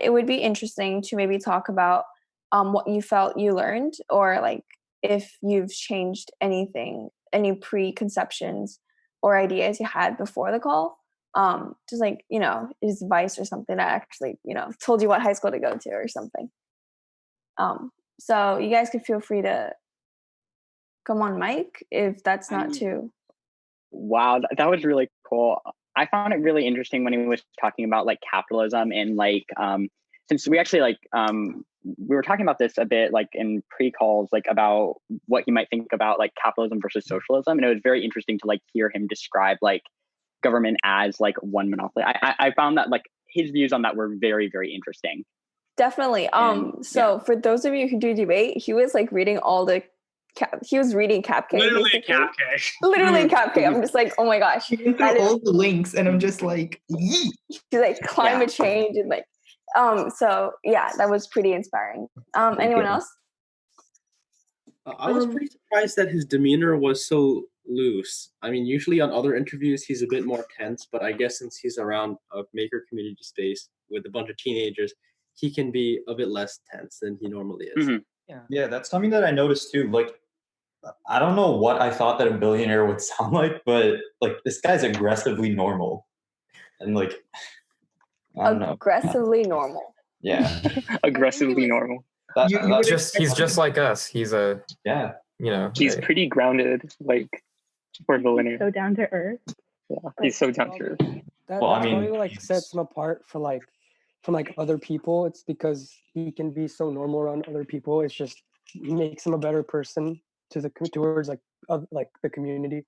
it would be interesting to maybe talk about what you felt you learned, or like if you've changed anything, any preconceptions or ideas you had before the call. Just like, his advice or something that actually, told you what high school to go to or something. So you guys could feel free to come on mic if that's not too. Wow, that was really cool. I found it really interesting when he was talking about like capitalism and like since we actually like we were talking about this a bit like in pre-calls, like about what he might think about like capitalism versus socialism, and it was very interesting to like hear him describe like government as like one monopoly. I found that like his views on that were very, very interesting. Definitely. For those of you who do debate, he was like reading all the he was reading CapK. Literally a CapK. Literally CapK. I'm just like, oh my gosh. All the links, and I'm just like, yee. He's like climate change and like, so yeah, that was pretty inspiring. Anyone else? I was pretty surprised that his demeanor was so loose. I mean, usually on other interviews, he's a bit more tense, but I guess since he's around a maker community space with a bunch of teenagers, he can be a bit less tense than he normally is. Mm-hmm. Yeah, that's something that I noticed too. Like, I don't know what I thought that a billionaire would sound like, but like this guy's aggressively normal, and like I don't know. Aggressively normal. Yeah, aggressively normal. He's just like us. He's he's pretty grounded, like for a billionaire. So down to earth. Yeah, he's so down to earth. That's probably like sets him apart from other people. It's because he can be so normal around other people. It's just makes him a better person towards the community.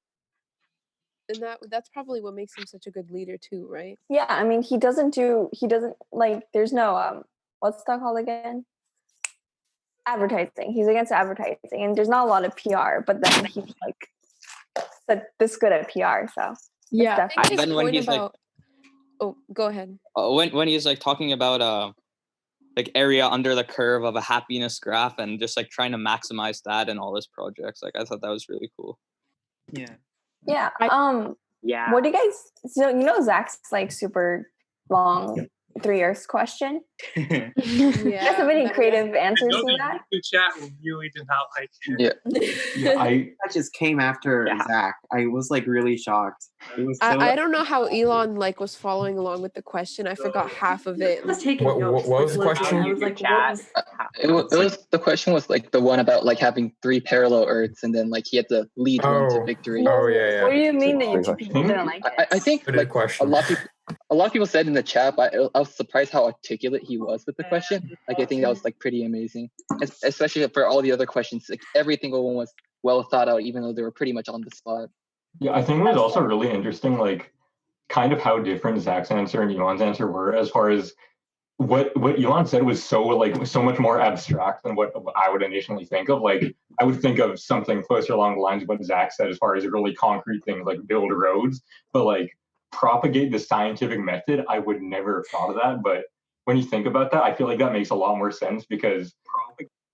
And that's probably what makes him such a good leader too, right? Yeah, I mean, he doesn't like, there's no what's that called again? Advertising. He's against advertising, and there's not a lot of PR, but then he's like this good at PR. So yeah. And then when he's go ahead. When he's like talking about like area under the curve of a happiness graph and just like trying to maximize that in all his projects, like I thought that was really cool. Yeah. Yeah. What do you guys? So Zach's like super long 3 years question. You guys have any creative answers to that? The chat really did not like it. Yeah, I just came after Zach. I was like really shocked. It was I don't know how Elon like was following along with the question. I forgot half of it. What was the question? The question was like the one about like having 3 parallel Earths and then like he had to lead one to victory. Oh yeah. What do you mean that people didn't like it? I think like a lot of people said in the chat, but I was surprised how articulate he was with the question. Like I think that was like pretty amazing, especially for all the other questions. Like every single one was well thought out, even though they were pretty much on the spot. Yeah, I think it was also really interesting, like kind of how different Zach's answer and Elon's answer were, as far as what Elon said was so much more abstract than what I would initially think of. Like I would think of something closer along the lines of what Zach said, as far as really concrete things like build roads, but like propagate the scientific method, I would never have thought of that. But when you think about that, I feel like that makes a lot more sense, because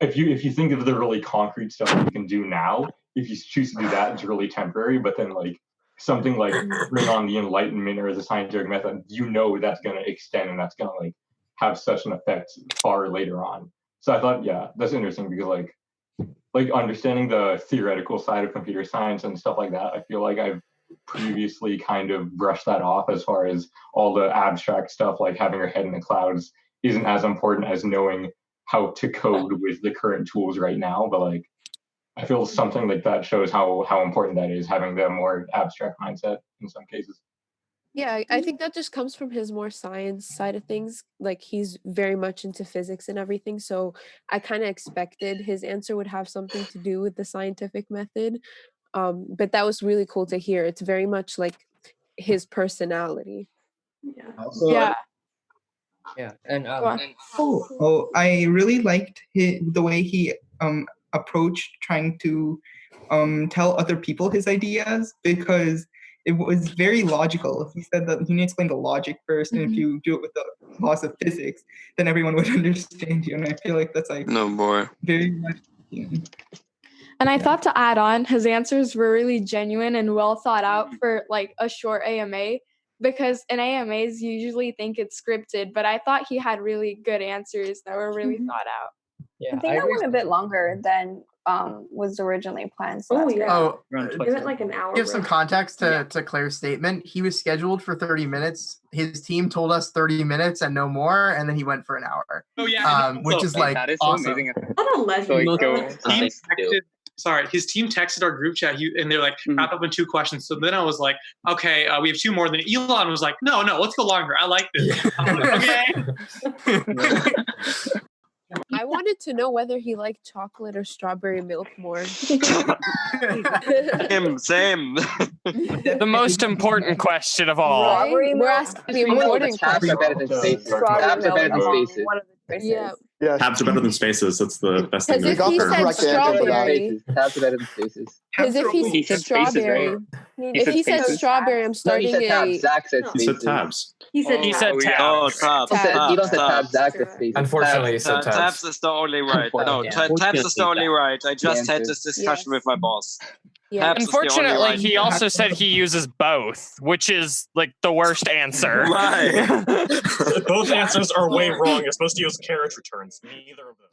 if you think of the really concrete stuff you can do now, if you choose to do that, it's really temporary. But then like something like bring on the Enlightenment or the scientific method, that's going to extend and that's going to like have such an effect far later on. So I thought, yeah, that's interesting, because like understanding the theoretical side of computer science and stuff like that, I feel like I've previously kind of brushed that off, as far as all the abstract stuff like having your head in the clouds isn't as important as knowing how to code with the current tools right now. But like I feel something like that shows how important that is, having the more abstract mindset in some cases. Yeah, I think that just comes from his more science side of things. Like he's very much into physics and everything. So I kind of expected his answer would have something to do with the scientific method. But that was really cool to hear. It's very much like his personality. Yeah. And I really liked the way he approached trying to tell other people his ideas, because it was very logical. He said that he needs to explain the logic first, and if you do it with the laws of physics, then everyone would understand you. And I feel like that's like very much. And I thought, to add on, his answers were really genuine and well thought out for like a short AMA. because in AMAs you usually think it's scripted, but I thought he had really good answers that were really thought out. Yeah, I think that went a bit longer than was originally planned. So that's great. Oh, Give it like an hour. give some context to Claire's statement. He was scheduled for 30 minutes. His team told us 30 minutes and no more, and then he went for an hour. Oh yeah, which is like that is so awesome. amazing. What a legend. His team texted our group chat, and they're like, wrap up in 2 questions. So then I was like, okay, we have 2 more. Then Elon was like, no, let's go longer. I like this. Okay. I wanted to know whether he liked chocolate or strawberry milk more. Same. The most important question of all. Right? We're asking the important question. Yeah. Tabs are better than spaces. That's the best thing. Because if he said strawberry, Tabs are better than spaces. because if he said strawberry, if he said strawberry, I'm starting a. Zach said He said tabs. He said tabs. Oh, tabs. Elon said tabs. Zach said spaces. Unfortunately, he said tabs. Tabs is the only right. No, tabs is the only right. I just had this discussion with my boss. Yeah. Unfortunately, he also said he uses both, which is like the worst answer. Right. Both answers are way wrong. You're supposed to use carriage returns. Neither of them.